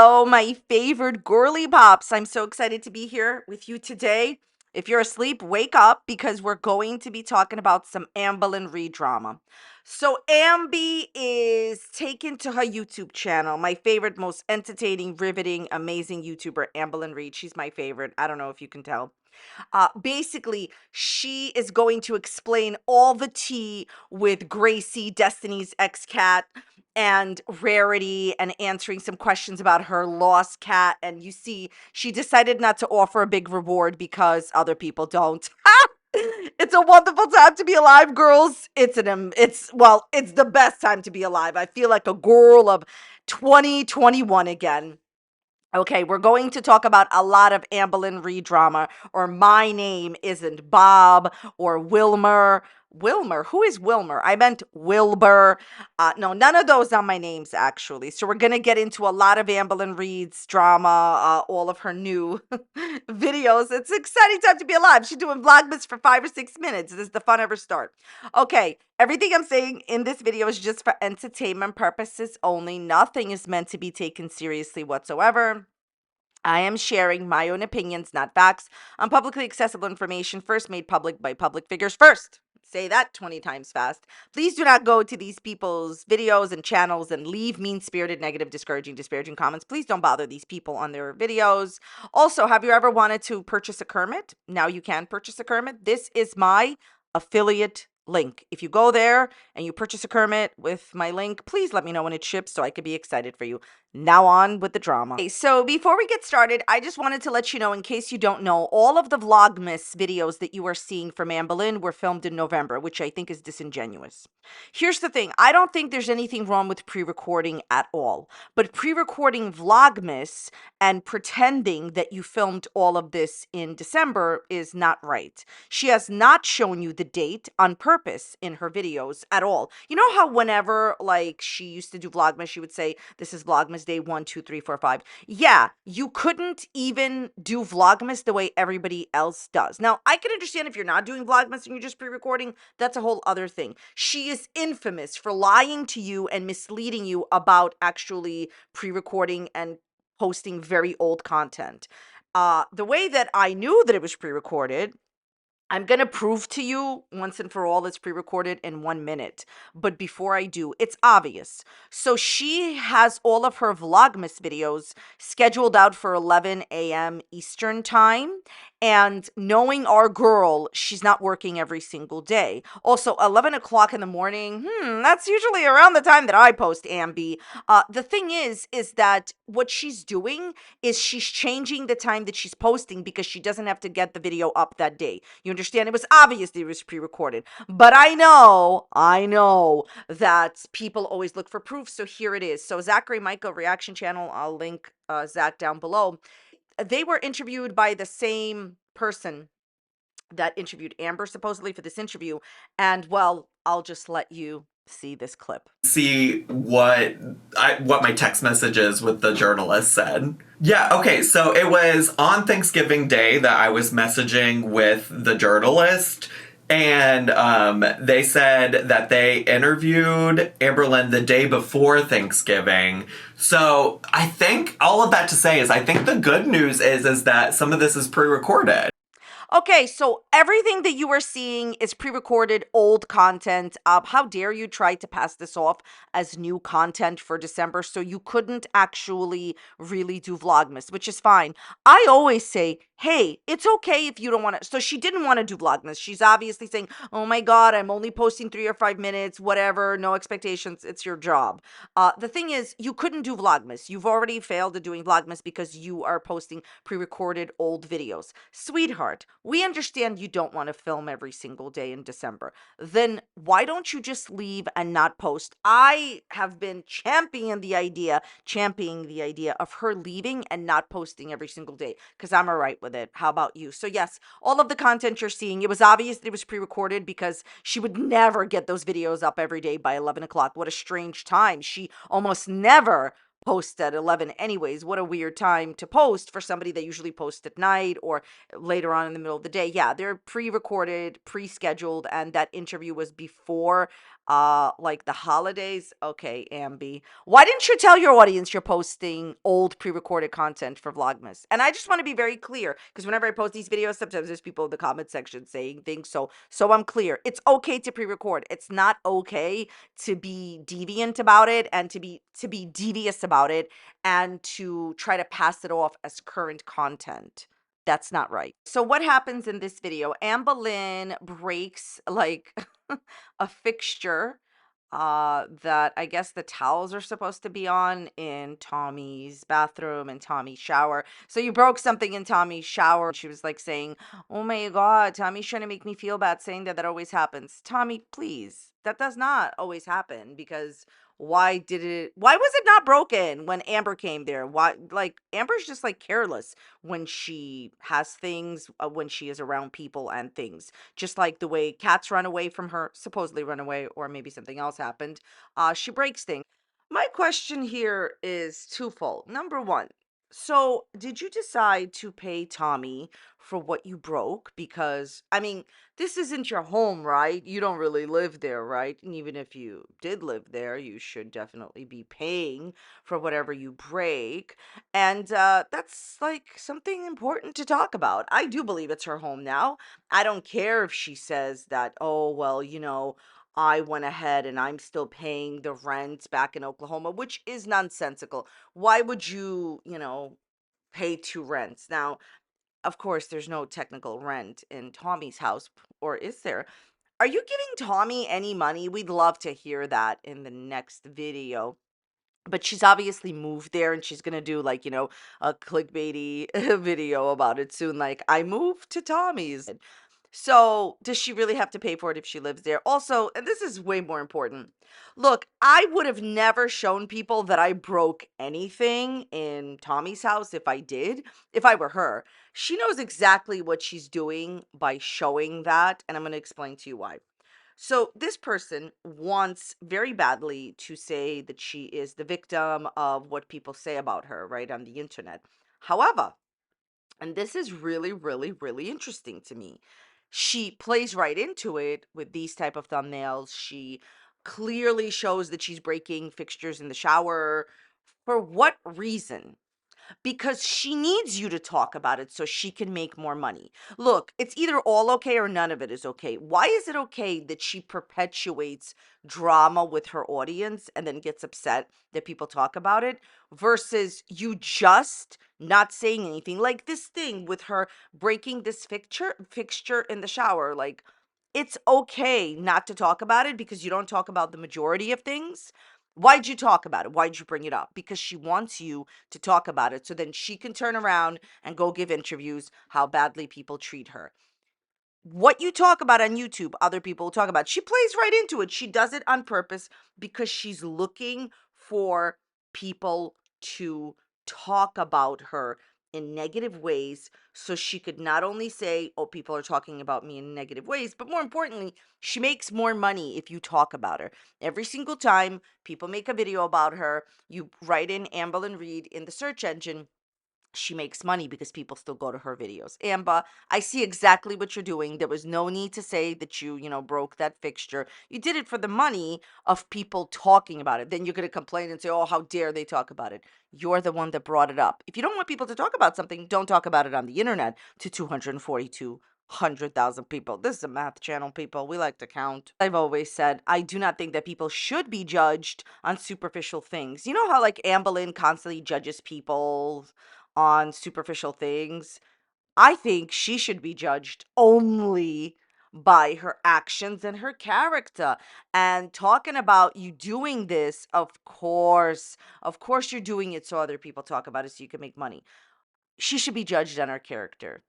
Hello, my favorite girly pops. I'm so excited to be here with you today. If you're asleep, wake up because we're going to be talking about some Amberlynn Reid drama. So, Amby is taken to her YouTube channel. My favorite, most entertaining, riveting, amazing YouTuber, Amberlynn Reid. She's my favorite. I don't know if you can tell. Basically, she is going to explain all the tea with Gracie, Destiny's ex cat, and Rarity, and answering some questions about her lost cat. And you see, she decided not to offer a big reward because other people don't. It's a wonderful time to be alive, girls. It's the best time to be alive. I feel like a girl of 2021 again. Okay, we're going to talk about a lot of Amberlynn Reid drama, or My Name Isn't Bob, or Wilmer. Wilmer? Who is Wilmer? I meant Wilbur. No, none of those are my names, actually. So we're going to get into a lot of Amberlynn Reid's drama, all of her new videos. It's an exciting time to be alive. She's doing Vlogmas for 5 or 6 minutes. This is the fun ever start. Okay, everything I'm saying in this video is just for entertainment purposes only. Nothing is meant to be taken seriously whatsoever. I am sharing my own opinions, not facts, on publicly accessible information first made public by public figures first. Say that 20 times fast. Please do not go to these people's videos and channels and leave mean-spirited, negative, disparaging comments. Please don't bother these people on their videos. Also, have you ever wanted to purchase a Kermit? Now you can purchase a Kermit. This is my affiliate link. If you go there and you purchase a Kermit with my link, please let me know when it ships so I could be excited for you. Now on with the drama. Okay, so before we get started, I just wanted to let you know, in case you don't know, all of the Vlogmas videos that you are seeing from Amberlynn were filmed in November, which I think is disingenuous. Here's the thing. I don't think there's anything wrong with pre-recording at all, but pre-recording Vlogmas and pretending that you filmed all of this in December is not right. She has not shown you the date on purpose in her videos at all. You know how whenever, like, she used to do Vlogmas, she would say, this is Vlogmas day 1, 2, 3, 4, 5. Yeah, you couldn't even do Vlogmas the way everybody else does. Now, I can understand if you're not doing Vlogmas and you're just pre-recording, that's a whole other thing. She is infamous for lying to you and misleading you about actually pre-recording and posting very old content. The way that I knew that it was pre-recorded, I'm going to prove to you once and for all it's pre-recorded in 1 minute. But before I do, it's obvious. So she has all of her Vlogmas videos scheduled out for 11 a.m. Eastern time. And knowing our girl, she's not working every single day. Also, 11 o'clock in the morning, that's usually around the time that I post, Ambi. The thing is that what she's doing is she's changing the time that she's posting because she doesn't have to get the video up that day. You understand? It was obvious that it was pre-recorded. But I know that people always look for proof, so here it is. So Zachary Michael Reaction Channel, I'll link Zach down below. They were interviewed by the same person that interviewed Amber supposedly for this interview, and well, I'll just let you see this clip. See what my text messages with the journalist said. Yeah, okay, so it was on Thanksgiving Day that I was messaging with the journalist, and they said that they interviewed Amberlynn the day before Thanksgiving. So I think all of that to say is I think the good news is that some of this is pre-recorded. Okay, so everything that you are seeing is pre-recorded old content. How dare you try to pass this off as new content for December? So you couldn't actually really do Vlogmas, which is fine. I always say, hey, it's okay if you don't want to. So she didn't want to do Vlogmas. She's obviously saying, oh my God, I'm only posting 3 or 5 minutes, whatever, no expectations. It's your job. The thing is, you couldn't do Vlogmas. You've already failed at doing Vlogmas because you are posting pre-recorded old videos. Sweetheart, we understand you don't want to film every single day in December. Then why don't you just leave and not post? I have been championing the idea of her leaving and not posting every single day because I'm all right with it. How about you? So yes, all of the content you're seeing, it was obvious that it was pre-recorded because she would never get those videos up every day by 11 o'clock. What a strange time. She almost never post at 11 anyways. What a weird time to post for somebody that usually posts at night or later on in the middle of the day. Yeah, they're pre-recorded, pre-scheduled, and that interview was before like the holidays. Okay, Ambi, why didn't you tell your audience you're posting old pre-recorded content for Vlogmas? And I just want to be very clear, because whenever I post these videos, sometimes there's people in the comment section saying things. So I'm clear. It's okay to pre-record. It's not okay to be deviant about it, and to be devious about it, and to try to pass it off as current content. That's not right. So what happens in this video? Amberlynn breaks like a fixture that I guess the towels are supposed to be on in Tommy's bathroom and Tommy's shower. So you broke something in Tommy's shower. She was like saying, "Oh my God, Tommy's trying to make me feel bad saying that always happens." Tommy, please, that does not always happen, because why was it not broken when Amber came there? Why, like, Amber's just like careless when she has things, when she is around people and things, just like the way cats run away from her, supposedly run away, or maybe something else happened. She breaks things. My question here is twofold. Number one, so did you decide to pay Tommy for what you broke? Because, I mean, this isn't your home, right? You don't really live there, right? And even if you did live there, you should definitely be paying for whatever you break. And that's like something important to talk about. I do believe it's her home now. I don't care if she says that, oh, well, I went ahead and I'm still paying the rent back in Oklahoma, which is nonsensical. Why would you, pay two rents? Now, of course, there's no technical rent in Tommy's house, or is there? Are you giving Tommy any money? We'd love to hear that in the next video. But she's obviously moved there, and she's gonna do, like, a clickbaity video about it soon, like, I moved to Tommy's. So, does she really have to pay for it if she lives there? Also, and this is way more important. Look, I would have never shown people that I broke anything in Tommy's house if I did, if I were her. She knows exactly what she's doing by showing that, and I'm going to explain to you why. So, this person wants very badly to say that she is the victim of what people say about her, right, on the internet. However, and this is really, really, really interesting to me, she plays right into it with these type of thumbnails. She clearly shows that she's breaking fixtures in the shower. For what reason? Because she needs you to talk about it so she can make more money. Look, it's either all okay or none of it is okay. Why is it okay that she perpetuates drama with her audience and then gets upset that people talk about it, versus you just not saying anything? Like this thing with her breaking this fixture in the shower. Like, it's okay not to talk about it because you don't talk about the majority of things. Why'd you talk about it? Why'd you bring it up? Because she wants you to talk about it so then she can turn around and go give interviews how badly people treat her. What you talk about on YouTube, other people will talk about. She plays right into it. She does it on purpose because she's looking for people to talk about her in negative ways, so she could not only say, oh, people are talking about me in negative ways, but more importantly, she makes more money if you talk about her. Every single time people make a video about her, you write in Amberlynn Reid in the search engine, she makes money because people still go to her videos. Amber, I see exactly what you're doing. There was no need to say that you broke that fixture. You did it for the money of people talking about it. Then you're going to complain and say, oh, how dare they talk about it? You're the one that brought it up. If you don't want people to talk about something, don't talk about it on the internet to 242,000 people. This is a math channel, people. We like to count. I've always said I do not think that people should be judged on superficial things. You know how, like, Amberlynn constantly judges people on superficial things? I think she should be judged only by her actions and her character. And talking about you doing this, of course you're doing it so other people talk about it so you can make money. She should be judged on her character.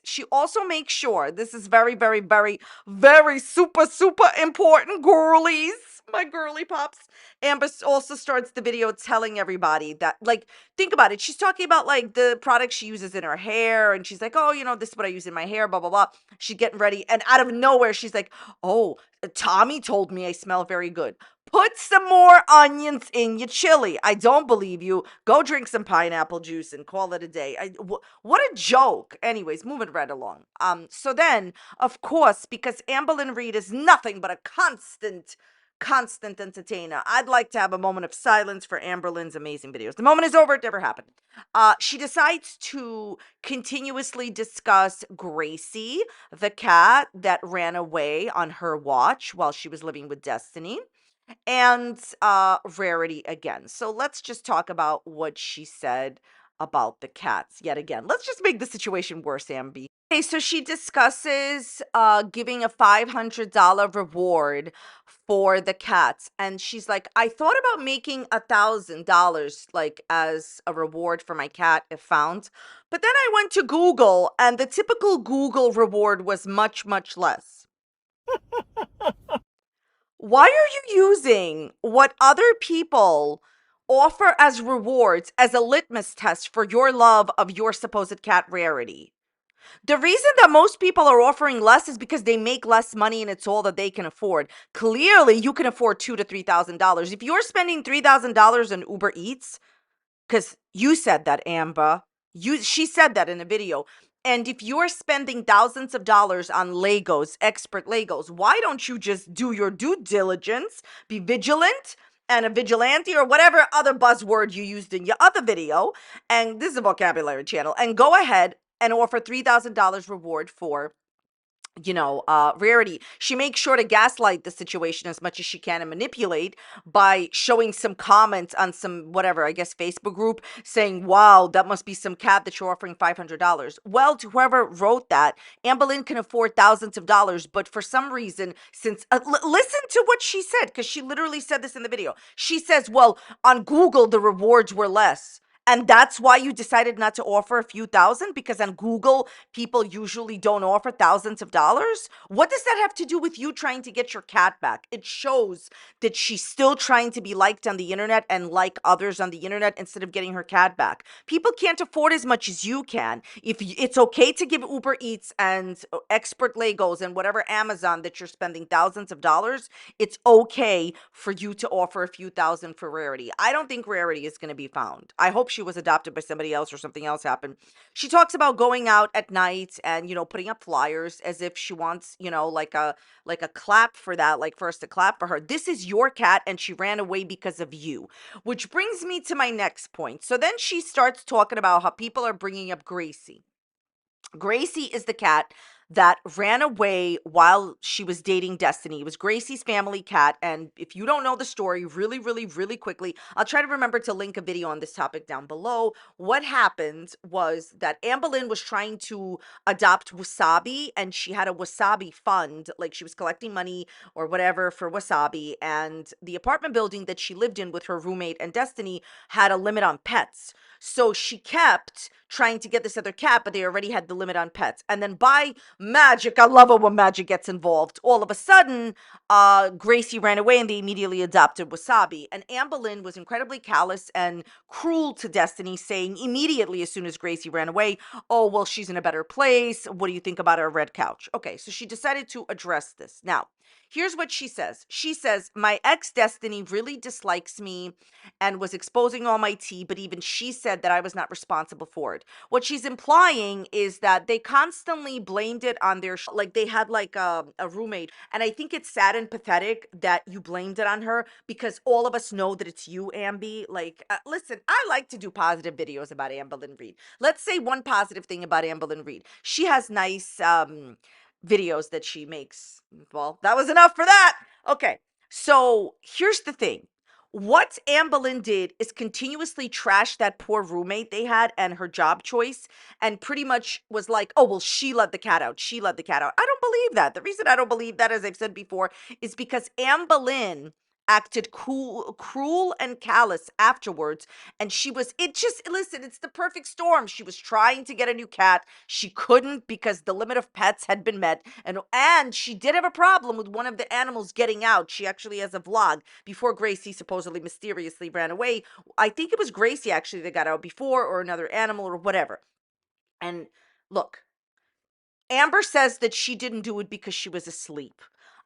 She also makes sure, this is very, very, very, very super, super important, girlies, my girly pops. Amber also starts the video telling everybody that, like, think about it. She's talking about, like, the products she uses in her hair, and she's like, oh, this is what I use in my hair, blah, blah, blah. She's getting ready, and out of nowhere, she's like, oh, Tommy told me I smell very good. Put some more onions in your chili. I don't believe you. Go drink some pineapple juice and call it a day. What a joke. Anyways, moving right along. So then, of course, because Amberlynn Reid is nothing but a constant constant entertainer. I'd like to have a moment of silence for Amberlynn's amazing videos. The moment is over. It never happened. She decides to continuously discuss Gracie, the cat that ran away on her watch while she was living with Destiny, and Rarity again. So let's just talk about what she said about the cats yet again. Let's just make the situation worse, Amby. Okay, so she discusses giving a $500 reward for the cats, and she's like, I thought about making $1,000 like as a reward for my cat if found, but then I went to Google, and the typical Google reward was much, much less. Why are you using what other people offer as rewards as a litmus test for your love of your supposed cat Rarity? The reason that most people are offering less is because they make less money and it's all that they can afford. Clearly, you can afford $2,000 to $3,000. If you're spending $3,000 on Uber Eats, because you said that, Amber. She said that in a video. And if you're spending thousands of dollars on Legos, expert Legos, why don't you just do your due diligence, be vigilant and a vigilante or whatever other buzzword you used in your other video? And this is a vocabulary channel. And go ahead and offer $3,000 reward for Rarity. She makes sure to gaslight the situation as much as she can and manipulate by showing some comments on some, whatever, I guess, Facebook group saying, wow, that must be some cat that you're offering $500. Well, to whoever wrote that, Amberlynn can afford thousands of dollars, but for some reason, since, listen to what she said, because she literally said this in the video. She says, well, on Google, the rewards were less. And that's why you decided not to offer a few thousand, because on Google, people usually don't offer thousands of dollars. What does that have to do with you trying to get your cat back? It shows that she's still trying to be liked on the internet and like others on the internet instead of getting her cat back. People can't afford as much as you can. It's okay to give Uber Eats and expert Legos and whatever Amazon that you're spending thousands of dollars, it's okay for you to offer a few thousand for Rarity. I don't think Rarity is going to be found. I hope she was adopted by somebody else or something else happened. She talks about going out at night and, putting up flyers as if she wants, like a clap for that, like for us to clap for her. This is your cat and she ran away because of you. Which brings me to my next point. So then she starts talking about how people are bringing up Gracie. Gracie is the cat that ran away while she was dating Destiny. It was Gracie's family cat. And if you don't know the story, really, really, really quickly, I'll try to remember to link a video on this topic down below. What happened was that Amberlynn was trying to adopt Wasabi, and she had a Wasabi fund, like she was collecting money or whatever for Wasabi. And the apartment building that she lived in with her roommate and Destiny had a limit on pets. So she kept trying to get this other cat, but they already had the limit on pets. And then by magic, I love it when magic gets involved. All of a sudden, Gracie ran away and they immediately adopted Wasabi. And Amberlynn was incredibly callous and cruel to Destiny, saying immediately as soon as Gracie ran away, oh, well, she's in a better place. What do you think about her red couch? Okay, so she decided to address this. Now, here's what she says. She says, my ex Destiny really dislikes me and was exposing all my tea, but even she said that I was not responsible for it. What she's implying is that they constantly blamed it on like they had like a roommate. And I think it's sad and pathetic that you blamed it on her, because all of us know that it's you, Amby. Like, listen, I like to do positive videos about Amberlynn Reid. Let's say one positive thing about Amberlynn Reid. She has nice videos that she makes. Well, that was enough for that. Okay. So here's the thing. What Amberlynn did is continuously trash that poor roommate they had and her job choice, and pretty much was like, oh, well, she let the cat out. She let the cat out. I don't believe that. The reason I don't believe that, as I've said before, is because Amberlynn acted cruel and callous afterwards. And listen, it's the perfect storm. She was trying to get a new cat. She couldn't because the limit of pets had been met. And she did have a problem with one of the animals getting out. She actually has a vlog before Gracie supposedly mysteriously ran away. I think it was Gracie actually that got out before, or another animal or whatever. And look, Amber says that she didn't do it because she was asleep.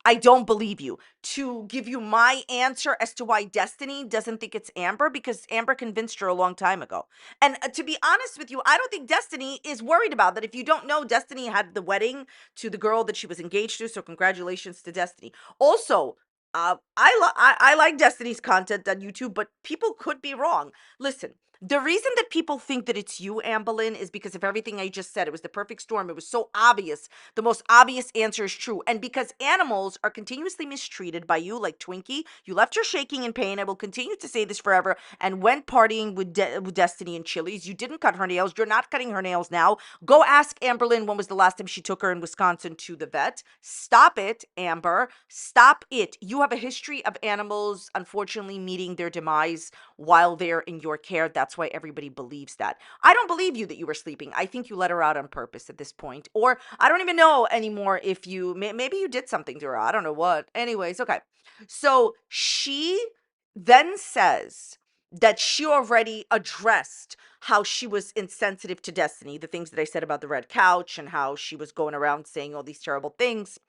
I don't believe you. To give you my answer as to why Destiny doesn't think it's Amber, because Amber convinced her a long time ago. And to be honest with you, I don't think Destiny is worried about that. If you don't know, Destiny had the wedding to the girl that she was engaged to, so congratulations to Destiny. Also, I like Destiny's content on YouTube, but people could be wrong. Listen, the reason that people think that it's you, Amberlynn, is because of everything I just said. It was the perfect storm. It was so obvious. The most obvious answer is true. And because animals are continuously mistreated by you, like Twinkie, you left her shaking in pain. I will continue to say this forever. And went partying with Destiny and Chili's. You didn't cut her nails. You're not cutting her nails now. Go ask Amberlynn when was the last time she took her in Wisconsin to the vet. Stop it, Amber. Stop it. You have a history of animals, unfortunately, meeting their demise while they're in your care. That's why everybody believes that. I don't believe you that you were sleeping. I think you let her out on purpose at this point. Or I don't even know anymore if you, maybe you did something to her. I don't know what. Anyways, okay. So she then says that she already addressed how she was insensitive to Destiny, the things that I said about the red couch and how she was going around saying all these terrible things,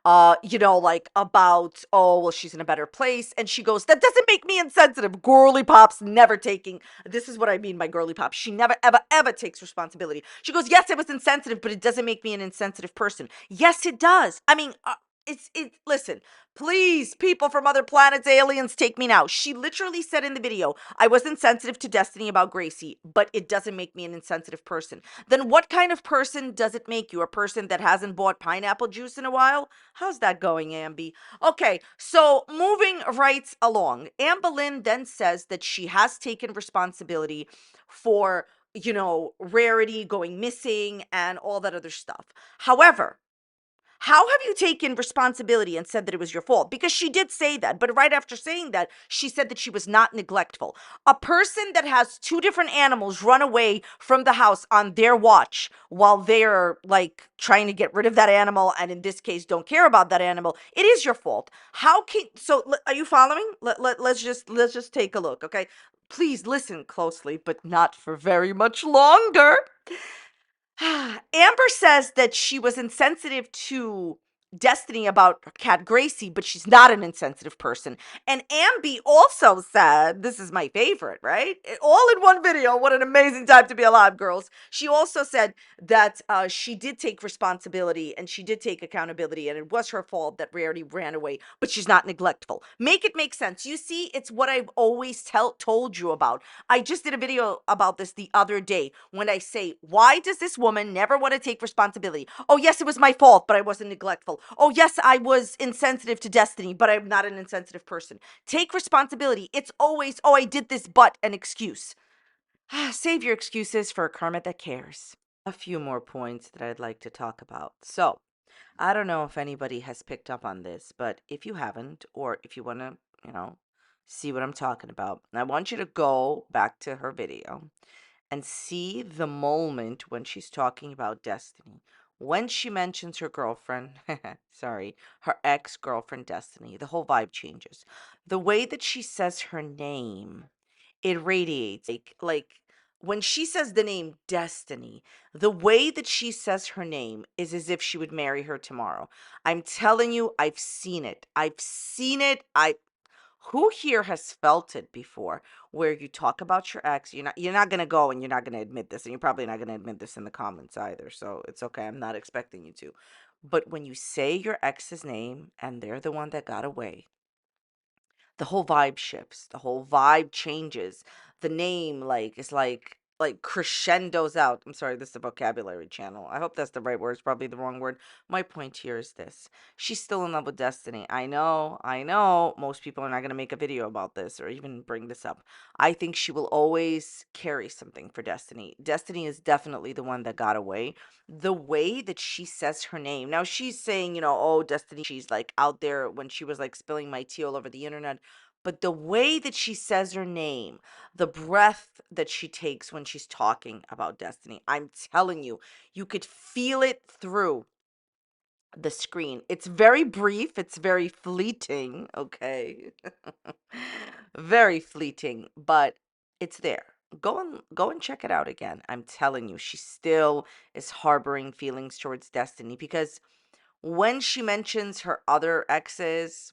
like about, oh, well, she's in a better place. And she goes, that doesn't make me insensitive. Girly Pop's never taking, this is what I mean by girly pop. She never, ever, ever takes responsibility. She goes, yes, it was insensitive, but it doesn't make me an insensitive person. Yes, it does. I mean, listen, please, people from other planets, aliens, take me now. She literally said in the video, I was insensitive to Destiny about Gracie, but it doesn't make me an insensitive person. Then what kind of person does it make you? A person that hasn't bought pineapple juice in a while? How's that going, Amby? Okay, so moving right along, Amberlynn then says that she has taken responsibility for, Rarity going missing and all that other stuff. However, how have you taken responsibility and said that it was your fault? Because she did say that, but right after saying that, she said that she was not neglectful. A person that has two different animals run away from the house on their watch while they're like trying to get rid of that animal, and in this case, don't care about that animal, it is your fault. How can are you following? Let's just take a look, okay? Please listen closely, but not for very much longer. Amber says that she was insensitive to Destiny about cat Gracie, but she's not an insensitive person. And Amby also said, this is my favorite, right? All in one video. What an amazing time to be alive, girls. She also said that she did take responsibility and she did take accountability, and it was her fault that Rarity ran away, but she's not neglectful. Make it make sense. You see, it's what I've always told you about. I just did a video about this the other day when I say, why does this woman never want to take responsibility? Oh, yes, it was my fault, but I wasn't neglectful. Oh, yes, I was insensitive to Destiny, but I'm not an insensitive person. Take responsibility. It's always, oh, I did this, but an excuse. Save your excuses for a Kermit that cares. A few more points that I'd like to talk about. So, I don't know if anybody has picked up on this, but if you haven't, or if you want to, see what I'm talking about, I want you to go back to her video and see the moment when she's talking about Destiny. When she mentions her girlfriend, sorry, her ex girlfriend Destiny, the whole vibe changes. The way that she says her name, it radiates like when she says the name Destiny, the way that she says her name is as if she would marry her tomorrow. I'm telling you, I've seen it. I've seen it. Who here has felt it before where you talk about your ex, you're not going to go and you're not going to admit this, and you're probably not going to admit this in the comments either, so it's okay. I'm not expecting you to. But when you say your ex's name and they're the one that got away, the whole vibe shifts, the whole vibe changes. The name is like crescendos out. I'm sorry, this is a vocabulary channel. I hope that's the right word. It's probably the wrong word. My point here is this. She's still in love with Destiny. I know most people are not going to make a video about this or even bring this up. I think she will always carry something for Destiny. Destiny is definitely the one that got away. The way that she says her name. Now she's saying, oh, Destiny, she's like out there when she was like spilling my tea all over the internet. But the way that she says her name, the breath that she takes when she's talking about Destiny, I'm telling you, you could feel it through the screen. It's very brief, it's very fleeting, okay? Very fleeting, but it's there. Go and check it out again. I'm telling you, she still is harboring feelings towards Destiny because when she mentions her other exes,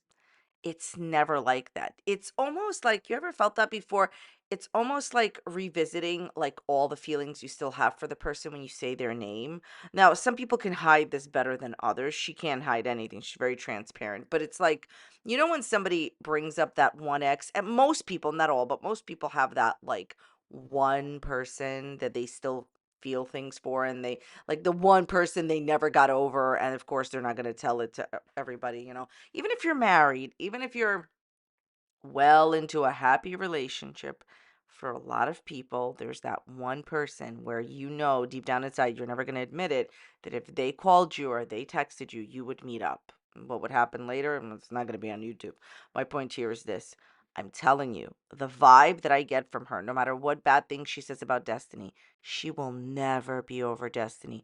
it's never like that. It's almost like, you ever felt that before? It's almost like revisiting like all the feelings you still have for the person when you say their name. Now, some people can hide this better than others. She can't hide anything. She's very transparent. But it's like, when somebody brings up that one ex, and most people, not all, but most people have that like one person that they still feel things for, and they like the one person they never got over, and of course they're not going to tell it to everybody. Even if you're married, even if you're well into a happy relationship, for a lot of people, there's that one person where deep down inside, you're never going to admit it, that if they called you or they texted you, you would meet up. What would happen later? It's not going to be on YouTube. My point here is this. I'm telling you, the vibe that I get from her, no matter what bad things she says about Destiny, she will never be over Destiny.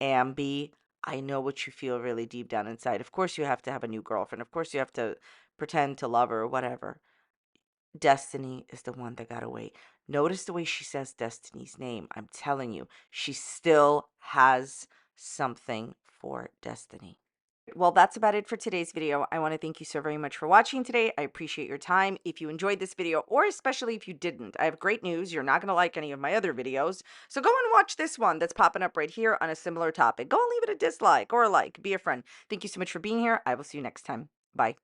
Ambi, I know what you feel really deep down inside. Of course, you have to have a new girlfriend. Of course, you have to pretend to love her or whatever. Destiny is the one that got away. Notice the way she says Destiny's name. I'm telling you, she still has something for Destiny. Well, that's about it for today's video. I want to thank you so very much for watching today. I appreciate your time. If you enjoyed this video, or especially if you didn't, I have great news. You're not going to like any of my other videos. So go and watch this one that's popping up right here on a similar topic. Go and leave it a dislike or a like. Be a friend. Thank you so much for being here. I will see you next time. Bye.